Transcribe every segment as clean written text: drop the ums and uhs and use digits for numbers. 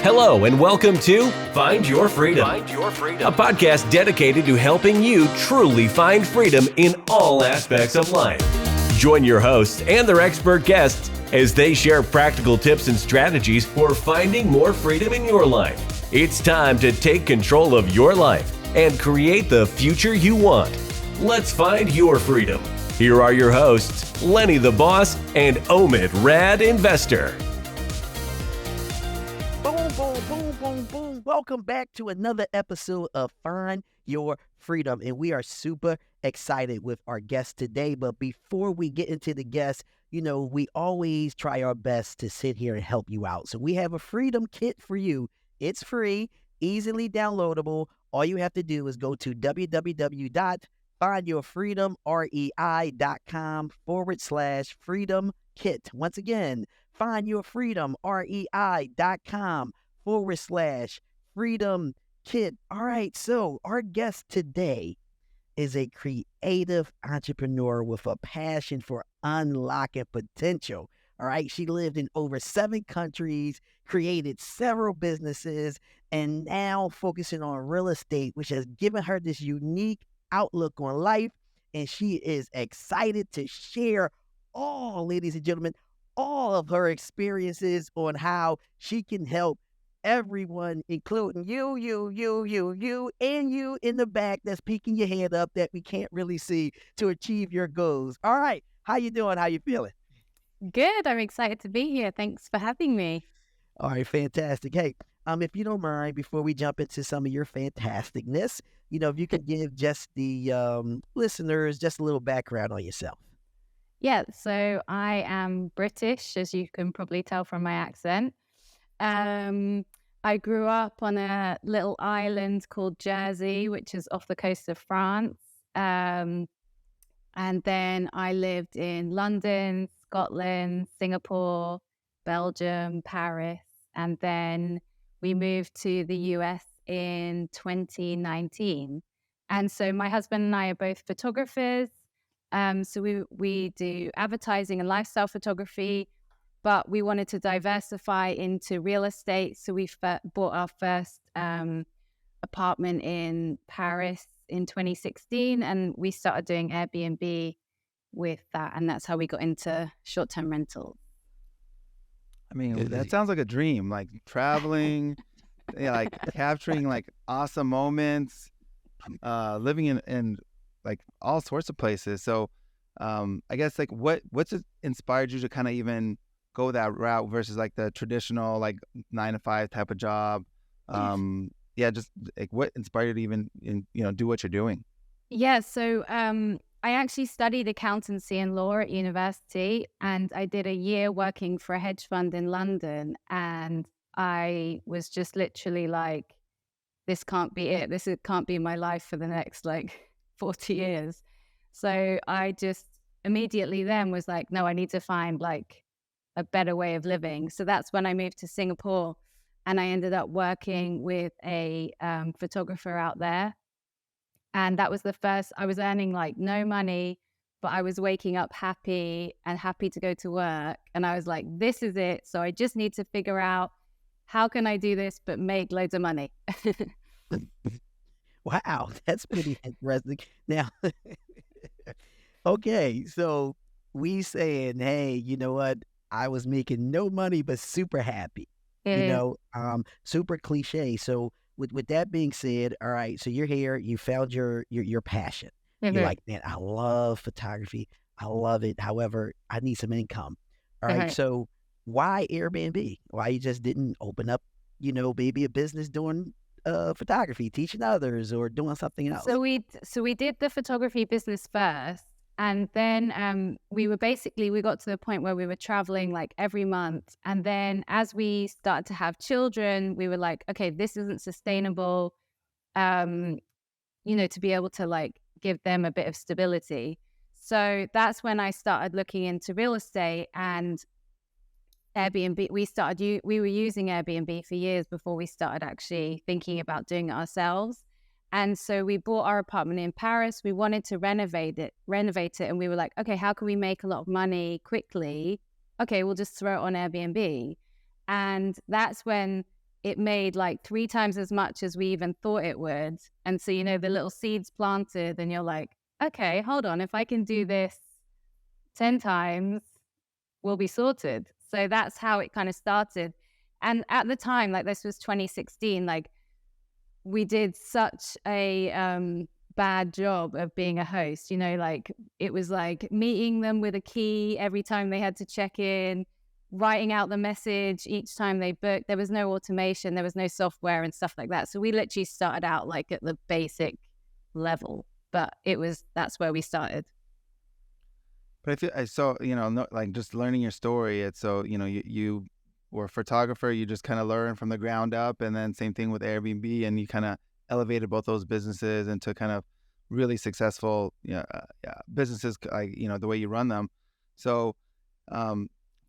Hello and welcome to Find Your Freedom, a podcast dedicated to helping you truly find freedom in all aspects of life. Join your hosts and their expert guests as they share practical tips and strategies for finding more freedom in your life. It's time to take control of your life and create the future you want. Let's find your freedom. Here are your hosts, Lenny the Boss and Omid Rad Investor. Boom. Welcome back to another episode of Find Your Freedom. And we are super excited with our guest today. But before we get into the guest, we always try our best to sit here and help you out. So we have a freedom kit for you. It's free, easily downloadable. All you have to do is go to www.findyourfreedomrei.com/freedom kit. Once again, findyourfreedomrei.com/freedom kit. All right, so our guest today is a creative entrepreneur with a passion for unlocking potential. All right, she lived in over 7 countries, created several businesses, and now focusing on real estate, which has given her this unique outlook on life. And she is excited to share ladies and gentlemen, all of her experiences on how she can help everyone, including you, and you in the back that's peeking your head up that we can't really see, to achieve your goals. All right. How you doing? How you feeling? Good. I'm excited to be here. Thanks for having me. All right. Fantastic. Hey, if you don't mind, before we jump into some of your fantasticness, if you could give just the listeners just a little background on yourself. Yeah, so I am British, as you can probably tell from my accent. I grew up on a little island called Jersey, which is off the coast of France. And then I lived in London, Scotland, Singapore, Belgium, Paris. And then we moved to the US in 2019. And so my husband and I are both photographers. So we do advertising and lifestyle photography, but we wanted to diversify into real estate. So we bought our first apartment in Paris in 2016, and we started doing Airbnb with that. And that's how we got into short-term rentals. I mean, that sounds like a dream, like traveling, like capturing like awesome moments, living in like all sorts of places. So I guess like what's inspired you to kind of even go that route versus like the traditional like 9-to-5 type of job? Just like what inspired you to even do what you're doing? Yeah, so I actually studied accountancy and law at university, and I did a year working for a hedge fund in London, and I was just literally like, this can't be it. This can't be my life for the next 40 years. So I just immediately then was like, no, I need to find like a better way of living. So that's when I moved to Singapore, and I ended up working with a photographer out there. And that was the first, I was earning like no money, but I was waking up happy to go to work. And I was like, this is it. So I just need to figure out how can I do this, but make loads of money. Wow, that's pretty interesting. Now, okay, so we saying, hey, you know what? I was making no money, but super happy, super cliche. So with that being said, all right, so you're here, you found your passion. Mm-hmm. You're like, man, I love photography. I love it. However, I need some income. All right, so why Airbnb? Why you just didn't open up, maybe a business doing photography, teaching others, or doing something else? So we did the photography business first, and then we got to the point where we were traveling like every month. And then as we started to have children, we were like, okay, this isn't sustainable, to be able to like give them a bit of stability. So that's when I started looking into real estate and Airbnb. We were using Airbnb for years before we started actually thinking about doing it ourselves. And so we bought our apartment in Paris. We wanted to renovate it. And we were like, okay, how can we make a lot of money quickly? Okay, we'll just throw it on Airbnb. And that's when it made like 3 times as much as we even thought it would. And so, the little seeds planted, and you're like, okay, hold on, if I can do this 10 times, we'll be sorted. So that's how it kind of started. And at the time, like this was 2016, like we did such a bad job of being a host, like it was like meeting them with a key every time they had to check in, writing out the message each time they booked. There was no automation, there was no software and stuff like that. So we literally started out like at the basic level, but that's where we started. But I saw, like just learning your story, it's so, you were a photographer, you just kind of learn from the ground up, and then same thing with Airbnb, and you kind of elevated both those businesses into kind of really successful businesses, like, the way you run them. So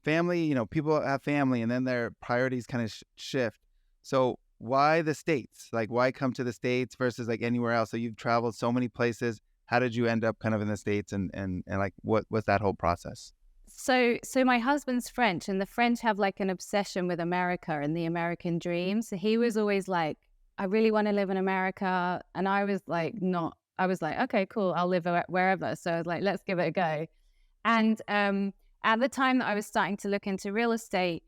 family, people have family, and then their priorities kind of shift. So why the States? Like, why come to the States versus like anywhere else? So you've traveled so many places. How did you end up kind of in the States, and like what was that whole process? So my husband's French, and the French have like an obsession with America and the American dream. So he was always like, I really want to live in America. And I was like, okay, cool, I'll live wherever. So I was like, let's give it a go. And at the time that I was starting to look into real estate,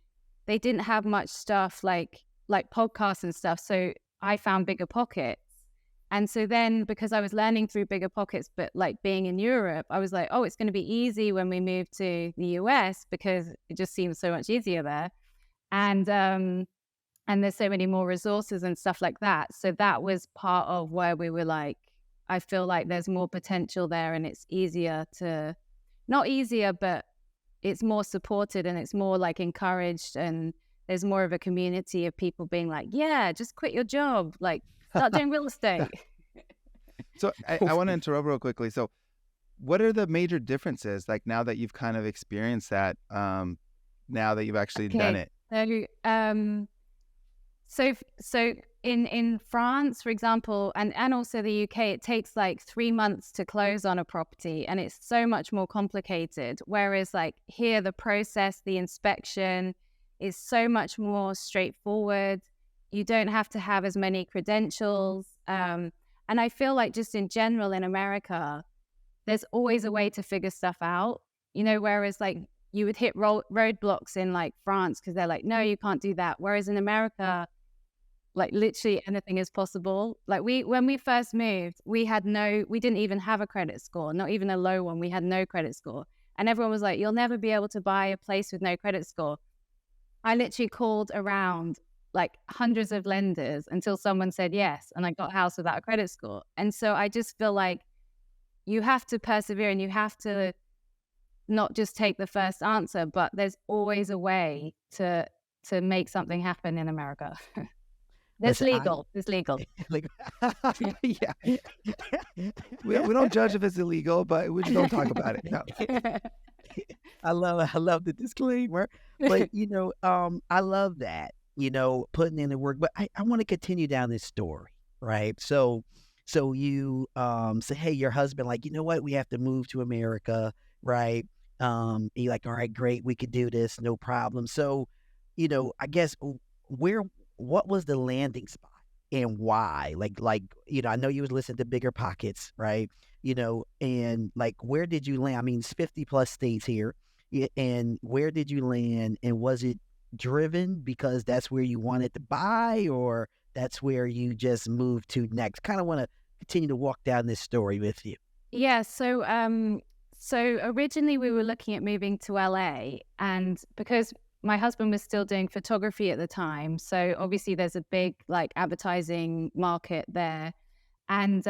they didn't have much stuff like podcasts and stuff. So I found Bigger Pockets. And so then, because I was learning through Bigger Pockets, but like being in Europe, I was like, oh, it's going to be easy when we move to the US, because it just seems so much easier there. And there's so many more resources and stuff like that. So that was part of where we were like, I feel like there's more potential there, and it's not easier, but it's more supported, and it's more like encouraged, and there's more of a community of people being like, yeah, just quit your job, like start doing real estate. So I want to interrupt real quickly. So what are the major differences, like now that you've kind of experienced that, now that you've actually done it? So in France, for example, and also the UK, it takes like 3 months to close on a property, and it's so much more complicated. Whereas like here, the process, the inspection is so much more straightforward. You don't have to have as many credentials. And I feel like just in general in America, there's always a way to figure stuff out, whereas like you would hit roadblocks in like France because they're like, no, you can't do that. Whereas in America, like literally anything is possible. Like when we first moved, we didn't even have a credit score, not even a low one. We had no credit score. And everyone was like, you'll never be able to buy a place with no credit score. I literally called around like hundreds of lenders until someone said yes, and I got a house without a credit score. And so I just feel like you have to persevere, and you have to not just take the first answer, but there's always a way to make something happen in America. There's legal. Yeah. We don't judge if it's illegal, but we just don't talk about it. No. I love the disclaimer, but I love that, putting in the work. But I want to continue down this story, right? So you say, hey, your husband, like, you know what, we have to move to America, right? You're like, all right, great, we could do this, no problem. So, I guess what was the landing spot and why? Like, I know you was listening to Bigger Pockets, right? And like, where did you land? I mean, it's 50 plus states here. And where did you land? And was it driven because that's where you wanted to buy, or that's where you just moved to next? Kind of want to continue to walk down this story with you. Yeah. So originally we were looking at moving to LA, and because my husband was still doing photography at the time, so obviously there's a big like advertising market there, and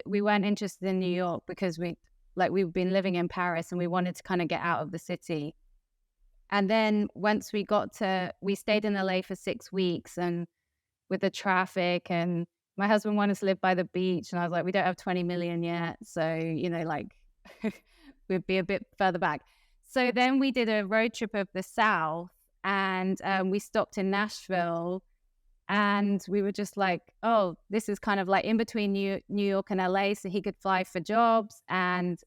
we weren't interested in New York because we've been living in Paris, and we wanted to kind of get out of the city. And then once we stayed in LA for 6 weeks, and with the traffic, and my husband wanted to live by the beach, and I was like, we don't have 20 million yet, so like we'd be a bit further back. So then we did a road trip of the South, and we stopped in Nashville, and we were just like, oh, this is kind of like in between New York and LA, so he could fly for jobs, and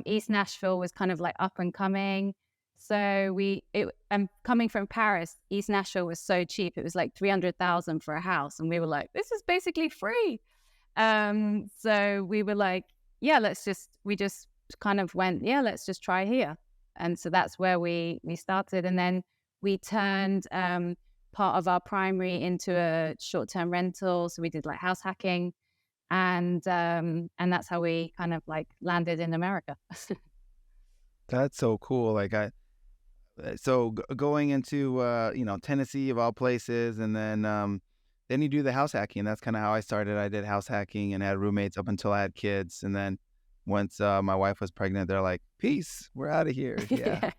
East Nashville was kind of like up and coming. So coming from Paris, East Nashville was so cheap. It was like 300,000 for a house. And we were like, this is basically free. So we were like, yeah, we just kind of went, yeah, let's just try here. And so that's where we started. And then we turned part of our primary into a short-term rental. So we did like house hacking, and that's how we kind of like landed in America. That's so cool. Like going into Tennessee of all places, and then you do the house hacking. That's kind of how I started. I did house hacking and had roommates up until I had kids, and then once my wife was pregnant, they're like, "Peace, we're out of here." Yeah.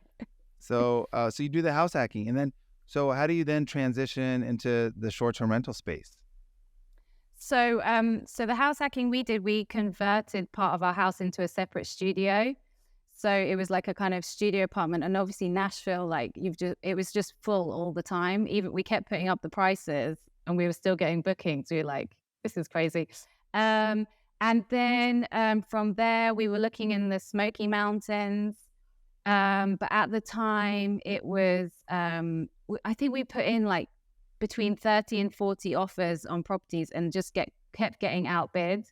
So you do the house hacking, and then so how do you then transition into the short-term rental space? So the house hacking we converted part of our house into a separate studio. So it was like a kind of studio apartment, and obviously Nashville, like it was just full all the time. Even we kept putting up the prices, and we were still getting bookings. We were like, this is crazy. And then from there, we were looking in the Smoky Mountains. But at the time, it was I think we put in like between 30 and 40 offers on properties, and just kept getting outbid.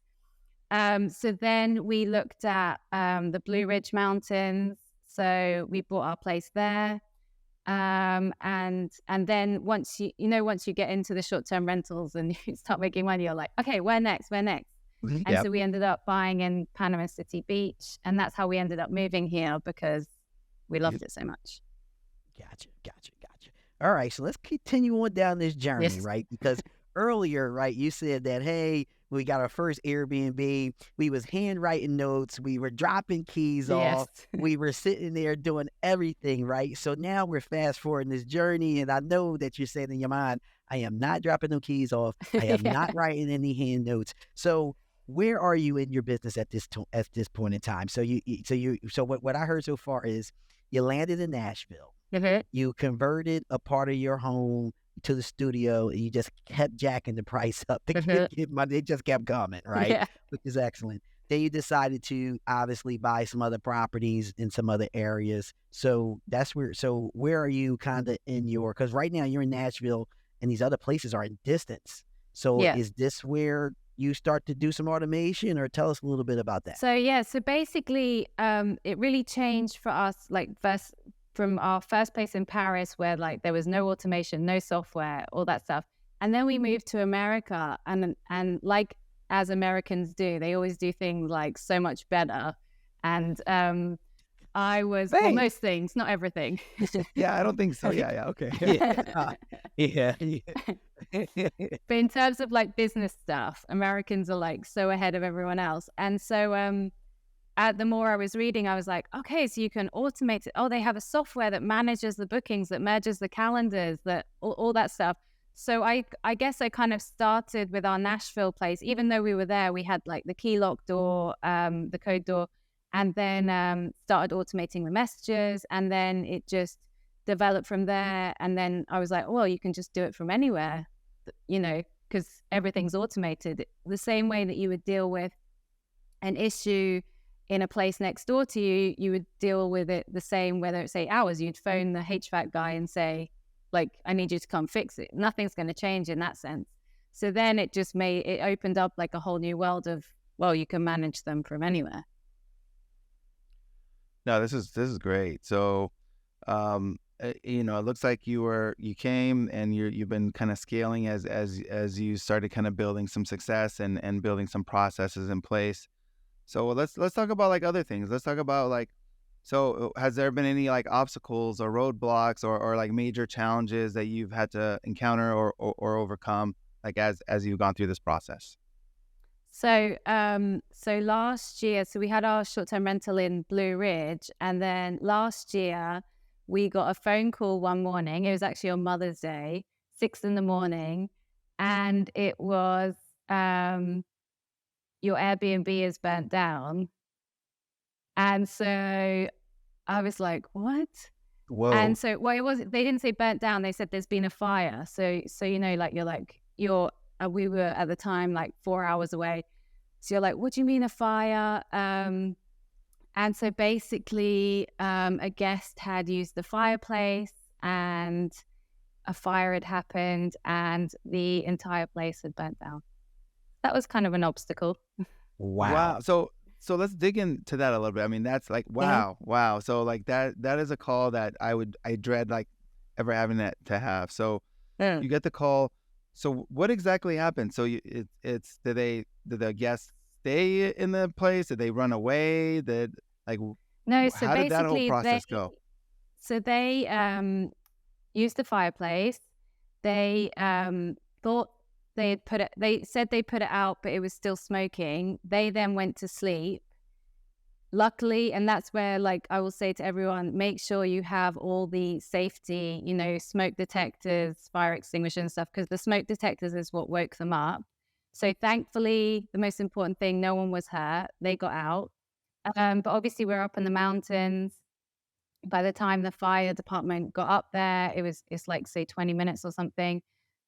So then we looked at the Blue Ridge Mountains. So we bought our place there. And then once you get into the short-term rentals and you start making money, you're like, okay, where next? And so we ended up buying in Panama City Beach, and that's how we ended up moving here, because we loved it so much. Gotcha. All right, so let's continue on down this journey, right? Because earlier, right, you said that, hey, we got our first Airbnb, we was handwriting notes, we were dropping keys off, we were sitting there doing everything, right? So now we're fast forwarding this journey, and I know that you're saying in your mind, I am not dropping no keys off, I am not writing any hand notes. So where are you in your business at this point in time? So what I heard so far is you landed in Nashville. Mm-hmm. You converted a part of your home to the studio, and you just kept jacking the price up to get money. It just kept coming, right? Yeah. Which is excellent. Then you decided to obviously buy some other properties in some other areas. So where are you kind of in because right now you're in Nashville and these other places are in distance. So is this where you start to do some automation, or tell us a little bit about that? So basically, it really changed for us, like from our first place in Paris, where like there was no automation, no software, all that stuff. And then we moved to America, and like as Americans do, they always do things like so much better. And I was most things, not everything. Yeah, I don't think so. Yeah, okay. Yeah. But in terms of like business stuff, Americans are like so ahead of everyone else. And so the more I was reading, I was like, okay, so you can automate it. Oh, they have a software that manages the bookings, that merges the calendars, that all that stuff. So I guess I kind of started with our Nashville place. Even though we were there, we had like the key lock door, the code door, and then started automating the messages, and then it just developed from there. And then I was like, well, you can just do it from anywhere, because everything's automated. The same way that you would deal with an issue in a place next door to you, you would deal with it the same, whether it's 8 hours. You'd phone the HVAC guy and say, like, I need you to come fix it. Nothing's going to change in that sense. So then it opened up like a whole new world of, well, you can manage them from anywhere. No, this is great. So, it looks like you came and you've been kind of scaling as you started kind of building some success and building some processes in place. So let's talk about like other things. Let's talk about like, so has there been any like obstacles or roadblocks or like major challenges that you've had to encounter or overcome, like as you've gone through this process? So last year, we had our short-term rental in Blue Ridge, and then last year we got a phone call one morning. It was actually on Mother's Day, 6 a.m, and it was, your Airbnb is burnt down. And so I was like, what? Whoa. And so, they didn't say burnt down. They said there's been a fire. So we were at the time like 4 hours away. So you're like, what do you mean a fire? And so basically, a guest had used the fireplace and a fire had happened and the entire place had burnt down. That was kind of an obstacle. Wow. So let's dig into that a little bit. I mean, that's like wow. So like that is a call that I dread like ever having that to have. So you get the call. So what exactly happened? So it's did the guests stay in the place? Did they run away? No, so how did that whole basically process go? So they used the fireplace. They thought they had put it. They said they put it out, but it was still smoking. They then went to sleep. Luckily, and that's where, like, I will say to everyone, make sure you have all the safety, smoke detectors, fire extinguishers and stuff, because the smoke detectors is what woke them up. So thankfully, the most important thing, no one was hurt. They got out. But obviously, we're up in the mountains. By the time the fire department got up there, it's like, say, 20 minutes or something.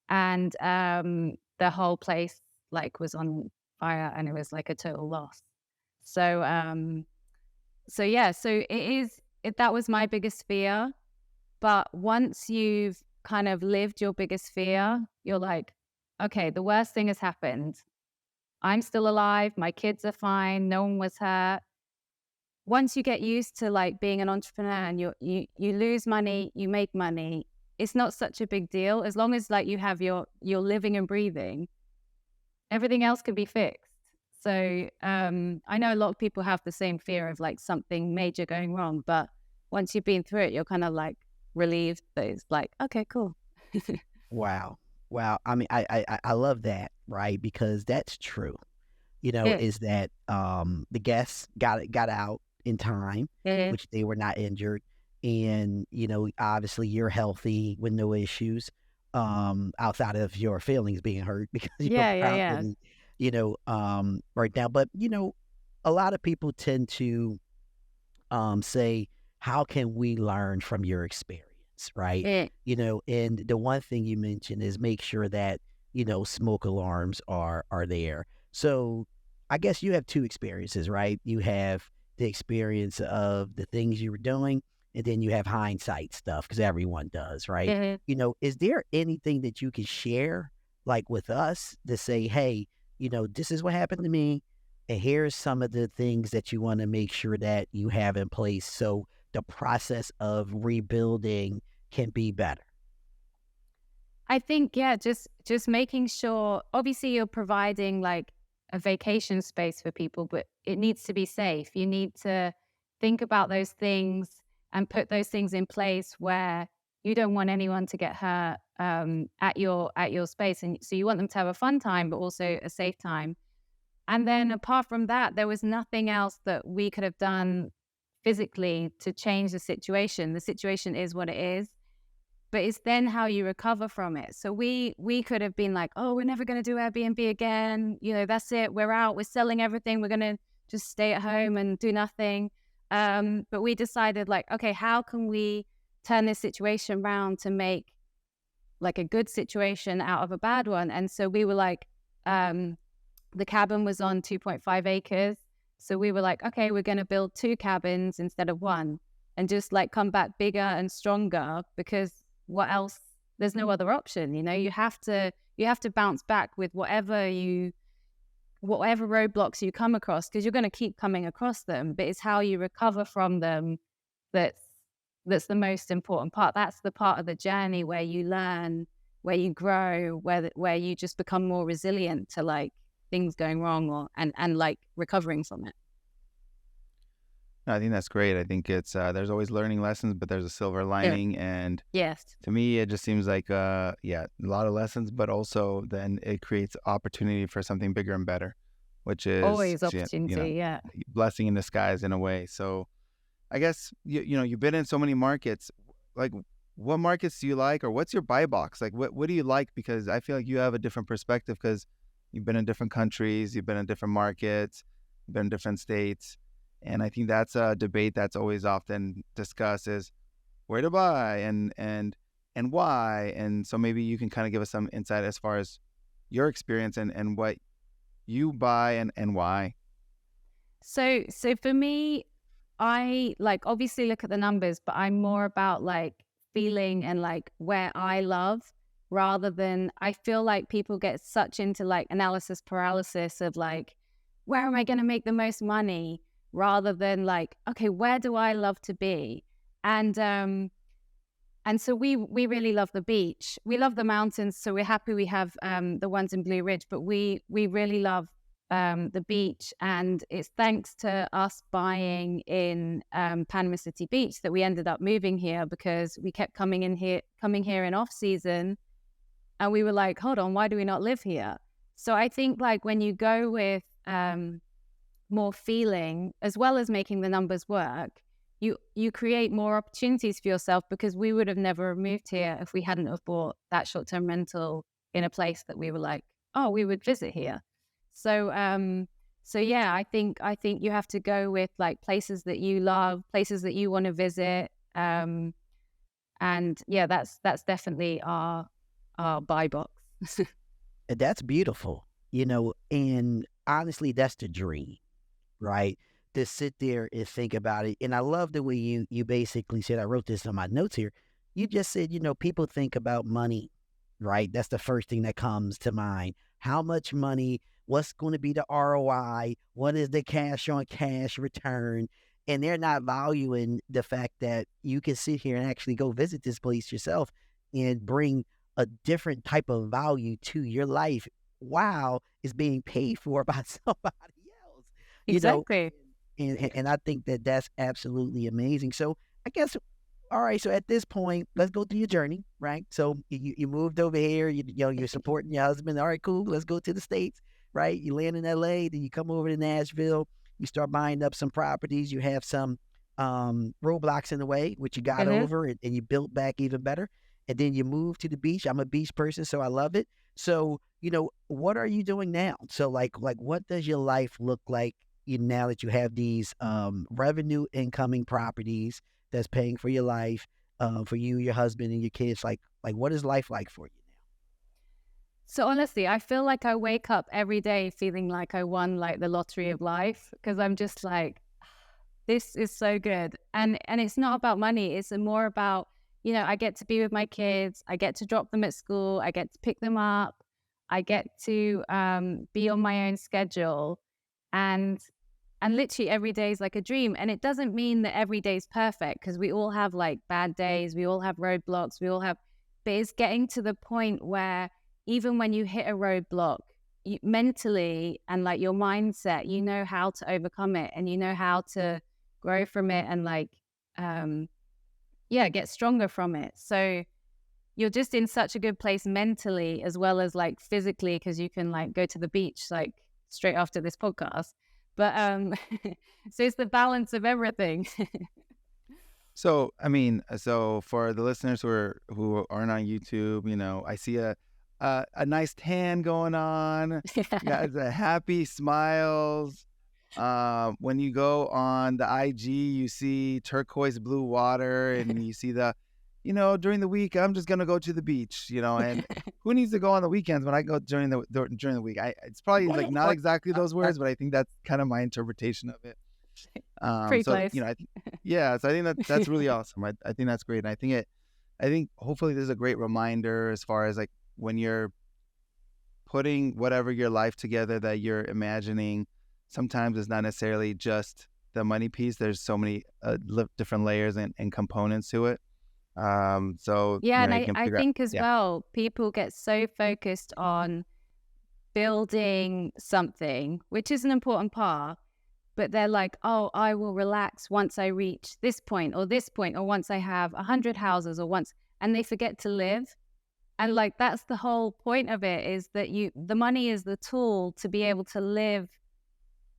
And the whole place was on fire, and it was like a total loss. So that was my biggest fear. But once you've kind of lived your biggest fear, you're like, okay, the worst thing has happened. I'm still alive. My kids are fine. No one was hurt. Once you get used to being an entrepreneur and you lose money, you make money, it's not such a big deal. As long as you have your living and breathing, everything else can be fixed. So I know a lot of people have the same fear of something major going wrong, but once you've been through it, you're kind of relieved that it's okay, cool. Wow. I mean, I love that, right? Because that's true. Is that the guests got out in time, which they were not injured. And, obviously you're healthy with no issues outside of your feelings being hurt because you're probably, right now. But, a lot of people tend to say, how can we learn from your experience, right? And the one thing you mentioned is make sure that, smoke alarms are there. So I guess you have two experiences, right? You have the experience of the things you were doing, and then you have hindsight stuff because everyone does, right? Is there anything that you can share with us to say, hey, this is what happened to me, and here's some of the things that you want to make sure that you have in place so the process of rebuilding can be better? I think, just making sure, obviously you're providing a vacation space for people, but it needs to be safe. You need to think about those things and put those things in place where you don't want anyone to get hurt at your space. And so you want them to have a fun time, but also a safe time. And then apart from that, there was nothing else that we could have done physically to change the situation. The situation is what it is, but it's then how you recover from it. So we could have been oh, we're never going to do Airbnb again. That's it. We're out. We're selling everything. We're going to just stay at home and do nothing. But we decided okay, how can we turn this situation around to make a good situation out of a bad one? And so we were the cabin was on 2.5 acres. So we were okay, we're going to build 2 cabins instead of 1 and just come back bigger and stronger, because what else? There's no other option. You have to bounce back with whatever roadblocks you come across, because you're going to keep coming across them, but it's how you recover from them that's the most important part. That's the part of the journey where you learn, where you grow, where you just become more resilient to things going wrong and recovering from it. No, I think that's great. I think it's there's always learning lessons, but there's a silver lining. And yes, to me, it just seems like a lot of lessons, but also then it creates opportunity for something bigger and better, which is always opportunity. Blessing in disguise in a way. So I guess you've been in so many markets. What markets do you like, or what's your buy box? What do you like? Because I feel like you have a different perspective because you've been in different countries, you've been in different markets, you've been in different states. And I think that's a debate that's always often discussed, is where to buy and why. And so maybe you can kind of give us some insight as far as your experience and what you buy and why. So for me, I like obviously look at the numbers, but I'm more about like feeling and like where I love, rather than, I feel like people get such into like analysis paralysis of like, where am I going to make the most money, rather than like, okay, where do I love to be? And so we really love the beach. We love the mountains, so we're happy we have the ones in Blue Ridge, but we really love the beach. And it's thanks to us buying in Panama City Beach that we ended up moving here, because we kept coming here in off season, and we were like, hold on, why do we not live here? So I think like when you go with more feeling as well as making the numbers work, you create more opportunities for yourself, because we would have never moved here if we hadn't have bought that short-term rental in a place that we were like, oh, we would visit here. So yeah, I think you have to go with like places that you love, places that you want to visit. And yeah, that's definitely our buy box. That's beautiful, and honestly, that's the dream, right? To sit there and think about it. And I love the way you basically said, I wrote this on my notes here. You just said, people think about money, right? That's the first thing that comes to mind. How much money? What's going to be the ROI? What is the cash on cash return? And they're not valuing the fact that you can sit here and actually go visit this place yourself and bring a different type of value to your life while it's being paid for by somebody else. Exactly. And I think that that's absolutely amazing. So I guess, all right, so at this point, let's go through your journey, right? So you moved over here, you're supporting your husband. All right, cool. Let's go to the States, right? You land in LA, then you come over to Nashville. You start buying up some properties. You have some roadblocks in the way, which you got over, and you built back even better. And then you move to the beach. I'm a beach person, so I love it. So, what are you doing now? So like what does your life look like now that you have these revenue incoming properties that's paying for your life, for you, your husband, and your kids? Like what is life like for you now? So honestly, I feel like I wake up every day feeling like I won like the lottery of life, because I'm just like, this is so good. And it's not about money. It's more about, I get to be with my kids. I get to drop them at school. I get to pick them up. I get to be on my own schedule. And literally every day is like a dream. And it doesn't mean that every day is perfect, because we all have like bad days. We all have roadblocks. But it's getting to the point where even when you hit a roadblock, mentally and like your mindset, you know how to overcome it, and you know how to grow from it, and like, get stronger from it. So you're just in such a good place mentally as well as like physically, because you can like go to the beach like straight after this podcast. But so it's the balance of everything. So so for the listeners who aren't on YouTube, I see a nice tan going on. You got the happy smiles. When you go on the IG, you see turquoise blue water, and you see the, during the week, I'm just gonna go to the beach, and who needs to go on the weekends when I go during the week? It's probably like not exactly those words, but I think that's kind of my interpretation of it. Pretty so close. so I think that's really awesome. I think that's great, and I think hopefully this is a great reminder as far as like when you're putting whatever your life together that you're imagining. Sometimes it's not necessarily just the money piece. There's so many different layers and components to it. So yeah, and I think as well, people get so focused on building something, which is an important part, but they're like, oh, I will relax once I reach this point, or once I have 100 houses, and they forget to live. And like, that's the whole point of it, is that the money is the tool to be able to live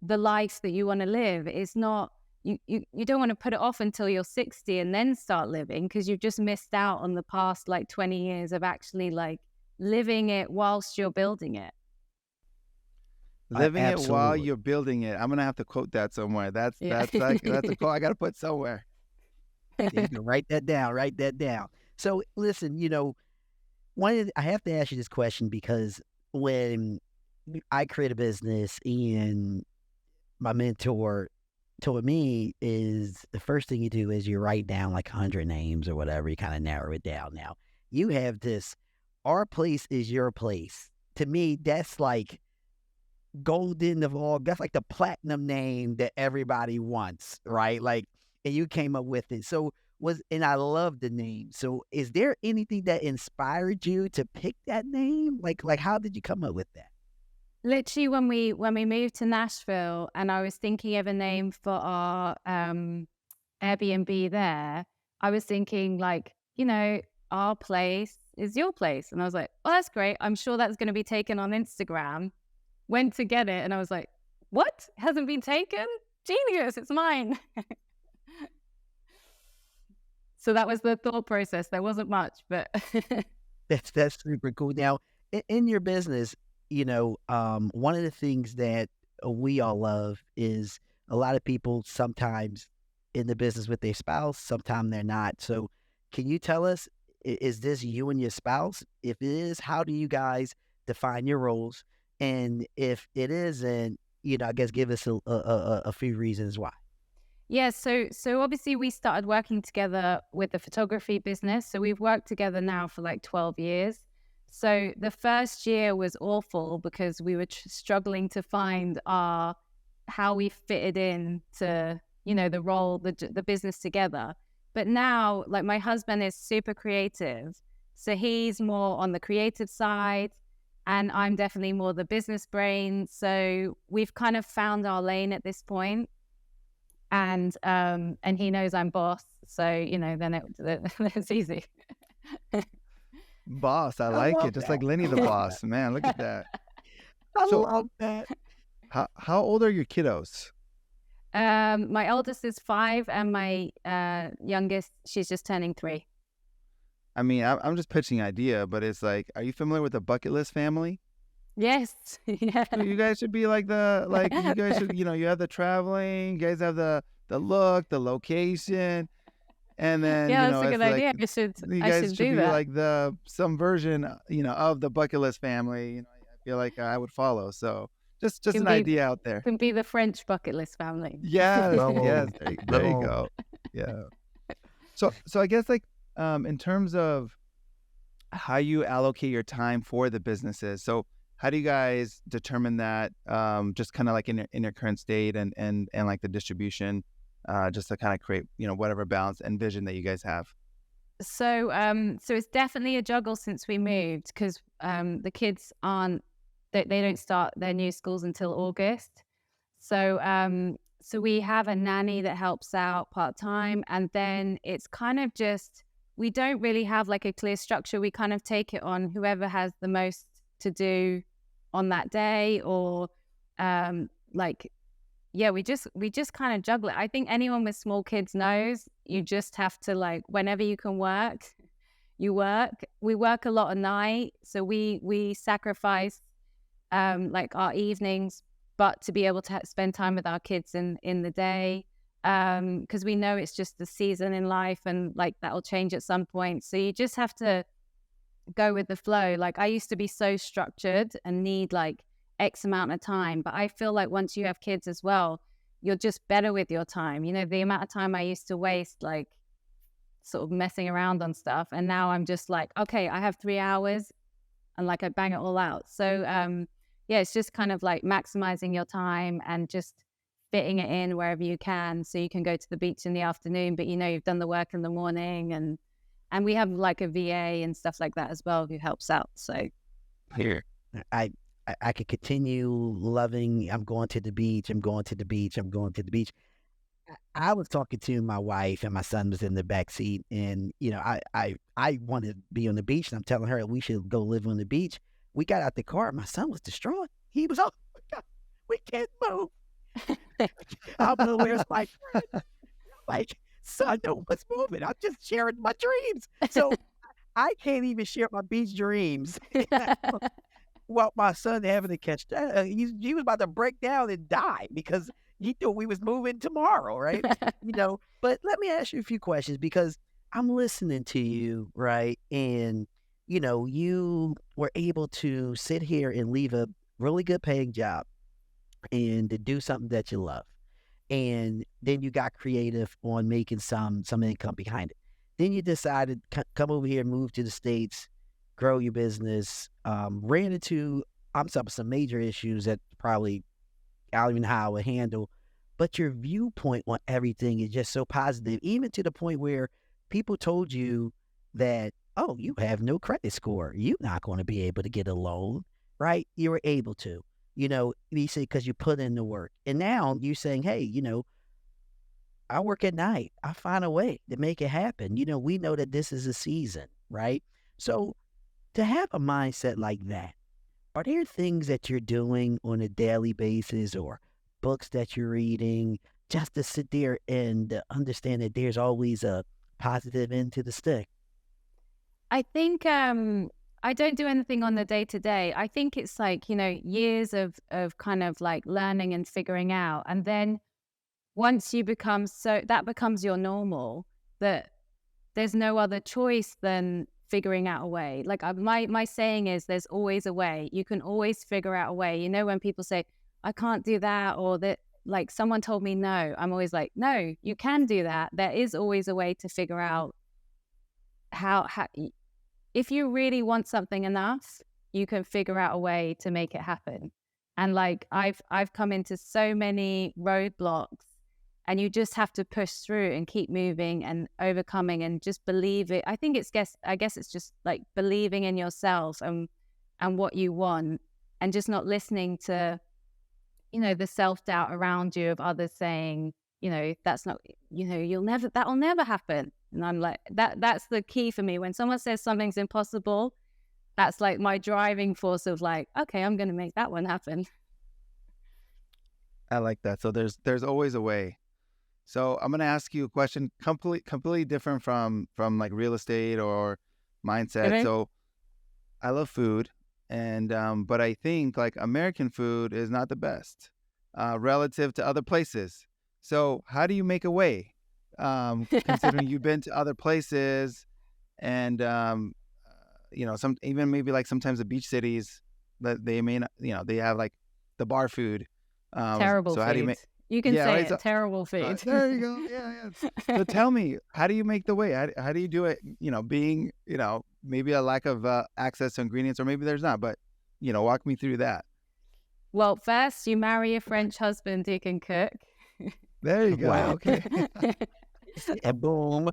the life that you want to live. It's not, you don't want to put it off until you're 60 and then start living, because you've just missed out on the past like 20 years of actually like living it whilst you're building it. Living it while you're building it. I'm gonna have to quote that somewhere. That's a quote I gotta put somewhere. You can write that down. So listen, I have to ask you this question, because when I create a business and my mentor told me is the first thing you do is you write down like 100 names or whatever. You kind of narrow it down. Now, you have this, our place is your place. To me, that's like golden of all, that's like the platinum name that everybody wants, right? Like, and you came up with it. So and I love the name. So is there anything that inspired you to pick that name? Like how did you come up with that? Literally, when we moved to Nashville, and I was thinking of a name for our Airbnb there, I was thinking like, our place is your place, and I was like, oh, that's great. I'm sure that's going to be taken on Instagram. Went to get it, and I was like, what? It hasn't been taken? Genius! It's mine. So that was the thought process. There wasn't much, but that's super cool. Now, in your business, one of the things that we all love is a lot of people sometimes in the business with their spouse, sometimes they're not. So can you tell us, is this you and your spouse? If it is, how do you guys define your roles? And if it isn't, I guess give us a few reasons why. Yeah, so obviously we started working together with the photography business. So we've worked together now for like 12 years. So the first year was awful because we were struggling to find how we fitted in to, the role, the business together. But now, like, my husband is super creative. So he's more on the creative side, and I'm definitely more the business brain. So we've kind of found our lane at this point. And he knows I'm boss, so then it's easy. Boss, I like it. Just like Lenny the boss, man. Look at that. I love that. How old are your kiddos? My eldest is 5, and my youngest, she's just turning 3. I mean, I'm just pitching an idea, but it's like, are you familiar with the bucket list family? Yes. Yeah. So you guys should be you guys should, you have the traveling, you guys have the look, the location, and then, yeah, that's a good idea. You guys should be that. like some version, of the bucket list family. I feel like I would follow. So just an idea out there. Can be the French bucket list family. Yes, yes. There you go. Yeah. So I guess in terms of how you allocate your time for the businesses. So how do you guys determine that, just kind of like in your current state and like the distribution, just to kind of create, whatever balance and vision that you guys have? So it's definitely a juggle since we moved, because the kids they don't start their new schools until August. So we have a nanny that helps out part-time, and then it's kind of just, we don't really have like a clear structure. We kind of take it on whoever has the most to do on that day, or we just kind of juggle it. I think anyone with small kids knows you just have to, whenever you can work, you work. We work a lot at night, so we sacrifice our evenings, but to be able to spend time with our kids in the day, because we know it's just the season in life, and that'll change at some point. So you just have to go with the flow. I used to be so structured and need X amount of time, but I feel like once you have kids as well, you're just better with your time. The amount of time I used to waste sort of messing around on stuff, and now I'm just okay, I have 3 hours, and I bang it all out. So it's just kind of maximizing your time and just fitting it in wherever you can, so you can go to the beach in the afternoon, but you've done the work in the morning. And we have a VA and stuff like that as well who helps out. So here, I could continue loving, I'm going to the beach, I'm going to the beach, I'm going to the beach. I was talking to my wife, and my son was in the back seat, and I want to be on the beach, and I'm telling her we should go live on the beach. We got out the car, my son was distraught. He was, oh my God, we can't move. I'm gonna where's my friend? Son, no one's moving. I'm just sharing my dreams. So I can't even share my beach dreams. Well, my son having to catch that, he was about to break down and die because he thought we was moving tomorrow, right? But let me ask you a few questions, because I'm listening to you, right? And, you were able to sit here and leave a really good paying job and to do something that you love. and then you got creative on making some income behind it. Then you decided come over here, move to the States, grow your business. Ran into some major issues that probably I don't even know how I would handle. But your viewpoint on everything is just so positive, even to the point where people told you that, oh, you have no credit score. You're not going to be able to get a loan, right? You were able to, you say, because you put in the work. And now you're saying, hey, I work at night. I find a way to make it happen. We know that this is a season, right? So to have a mindset like that, are there things that you're doing on a daily basis or books that you're reading just to sit there and understand that there's always a positive end to the stick? I think I don't do anything on the day-to-day. I think it's like, years of kind of like learning and figuring out. And then once you become that becomes your normal, that there's no other choice than figuring out a way. Like my saying is, there's always a way. You can always figure out a way. When people say, I can't do that, or that like someone told me no, I'm always like, no, you can do that. There is always a way to figure out how if you really want something enough, you can figure out a way to make it happen. And like I've come into so many roadblocks, and you just have to push through and keep moving and overcoming and just believe it. I guess it's just like believing in yourself and what you want, and just not listening to, the self-doubt around you of others saying, that's not, that'll never happen. And I'm like, that's the key for me. When someone says something's impossible, that's like my driving force of like, okay, I'm going to make that one happen. I like that. So there's always a way. So I'm going to ask you a question completely different from like real estate or mindset. Okay. So I love food, and but I think like American food is not the best relative to other places. So how do you make a way, considering you've been to other places, and some even maybe like sometimes the beach cities that they may not, they have like the bar food. Terrible so food. How do you make? You can Yeah, say right, it, so- terrible food. There you go. Yeah. So tell me, how do you make the way? How do you do it? Being, maybe a lack of access to ingredients, or maybe there's not, but, walk me through that. Well, first you marry a French husband who can cook. There you go. Wow. Okay. And boom.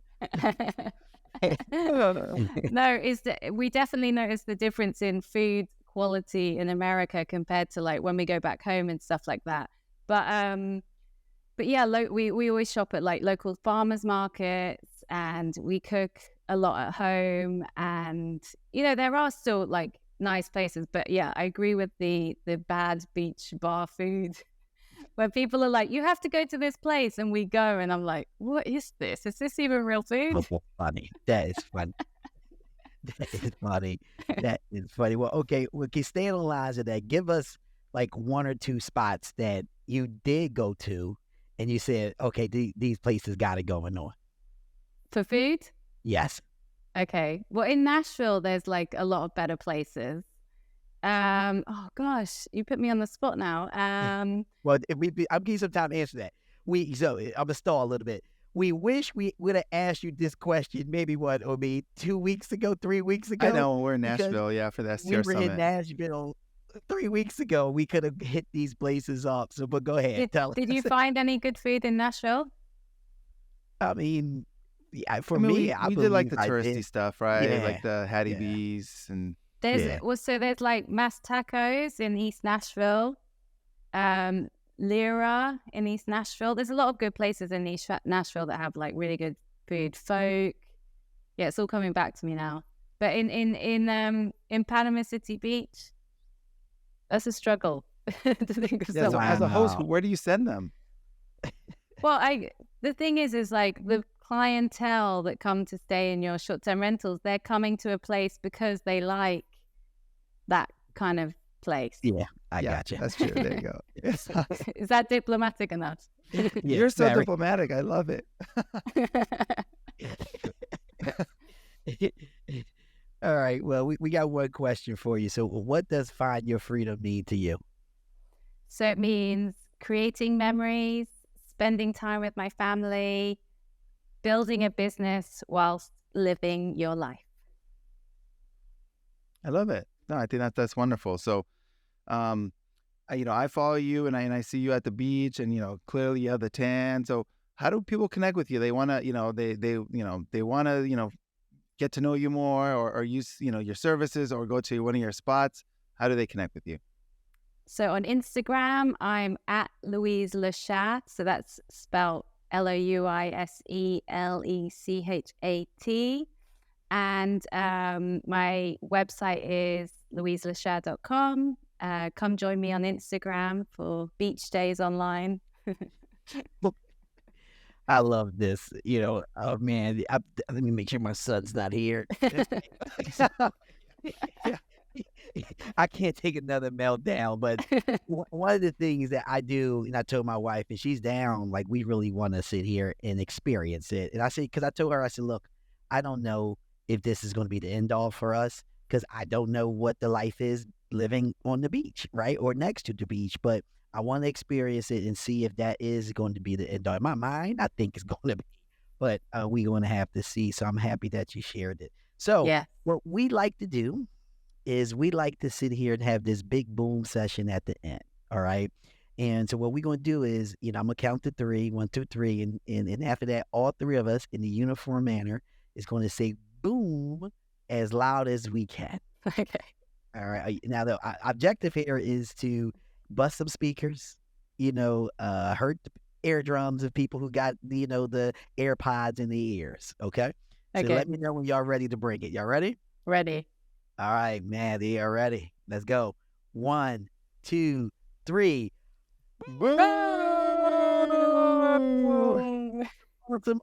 No, we definitely notice the difference in food quality in America compared to like when we go back home and stuff like that. But yeah, we always shop at like local farmers markets, and we cook a lot at home. And there are still like nice places, but yeah, I agree with the bad beach bar food where people are like, you have to go to this place, and we go, and I'm like, what is this? Is this even real food? Oh, funny. That is funny. That is funny. That is funny. Well, okay, stay on the lines of that. Give us like one or two spots that you did go to and you said, okay, these places got it going on. For food? Yes. Okay. Well, in Nashville, there's like a lot of better places. Oh gosh, you put me on the spot now. Well, I'll give you some time to answer that. I'm gonna stall a little bit. We wish we would have asked you this question maybe 2 weeks ago, 3 weeks ago. I know, we're in Nashville, for the STR we were Summit. in Nashville 3 weeks ago. We could have hit these places up. So, but go ahead, tell us. Did you find any good food in Nashville? I mean, yeah, for I mean, me, we did like the I touristy did. stuff, right? Yeah. Like the Hattie Yeah. B's and There's like Mass Tacos in East Nashville, Lyra in East Nashville. There's a lot of good places in East Nashville that have like really good food. Folk, yeah, it's all coming back to me now. But in Panama City Beach, that's a struggle to think of so somewhere. as a host, Wow. where do you send them? Well, the thing is like the clientele that come to stay in your short-term rentals, they're coming to a place because they like that kind of place. Yeah, I gotcha. That's true. There you go. Yes. Is that diplomatic enough? Yeah, You're so very. diplomatic. I love it. All right. Well, we got one question for you. So, what does find your freedom mean to you? So it means creating memories, spending time with my family, building a business whilst living your life. I love it. No, I think that's wonderful. So, I follow you and I see you at the beach, and clearly you have the tan. So how do people connect with you? They want to, they want to, get to know you more, or use, your services, or go to one of your spots. How do they connect with you? So on Instagram, I'm at Louise Lechat. So that's spelled LOUISELECHAT. And my website is louiselechat.com. Come join me on Instagram for beach days online. I love this. Oh man, let me make sure my son's not here. I can't take another meltdown, but one of the things that I do, and I told my wife, and she's down, like, we really want to sit here and experience it. And I said, because I told her, I said, look, I don't know if this is going to be the end all for us, because I don't know what the life is living on the beach, right? Or next to the beach, but I want to experience it and see if that is going to be the end all. In my mind, I think it's going to be, but we're going to have to see. So I'm happy that you shared it. So what we like to do is we like to sit here and have this big boom session at the end. All right. And so what we're going to do is, I'm going to count to 3, 1, 2, 3. And after that, all 3 of us in the uniform manner is going to say boom as loud as we can. Okay. All right. Now, the objective here is to bust some speakers, hurt the eardrums of people who got, the AirPods in their ears. Okay. So let me know when y'all ready to bring it. Y'all ready? Ready. All right, man. They are ready. Let's go. 1, 2, 3. Boom!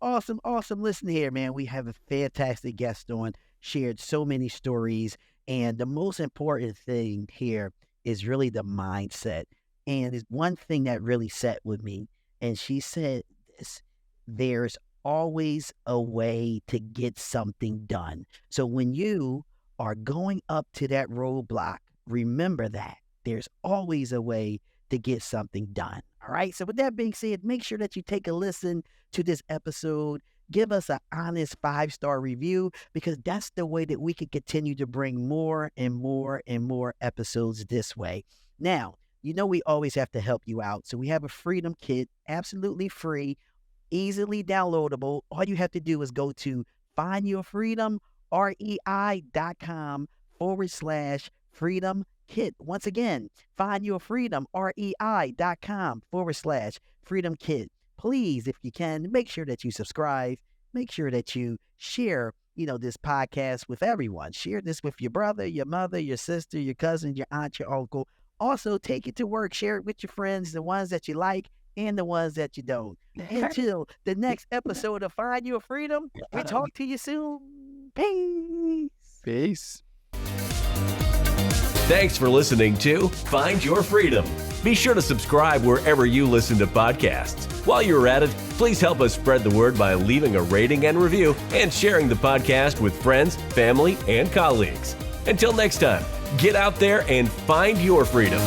Awesome. Listen here, man. We have a fantastic guest on, shared so many stories. And the most important thing here is really the mindset. And it's one thing that really sat with me. And she said this: there's always a way to get something done. So when you are going up to that roadblock, remember that there's always a way to get something done. All right. So with that being said, make sure that you take a listen to this episode. Give us an honest 5-star review, because that's the way that we can continue to bring more and more and more episodes this way. Now, we always have to help you out. So we have a Freedom Kit, absolutely free, easily downloadable. All you have to do is go to findyourfreedom.com/freedom kit. Once again, findyourfreedom.com/freedom kit. Please, if you can, make sure that you subscribe. Make sure that you share, this podcast with everyone. Share this with your brother, your mother, your sister, your cousin, your aunt, your uncle. Also, take it to work. Share it with your friends, the ones that you like and the ones that you don't. Until the next episode of Find Your Freedom, we talk to you soon. Peace. Thanks for listening to Find Your Freedom. Be sure to subscribe wherever you listen to podcasts. While you're at it, please help us spread the word by leaving a rating and review and sharing the podcast with friends, family, and colleagues. Until next time, get out there and find your freedom.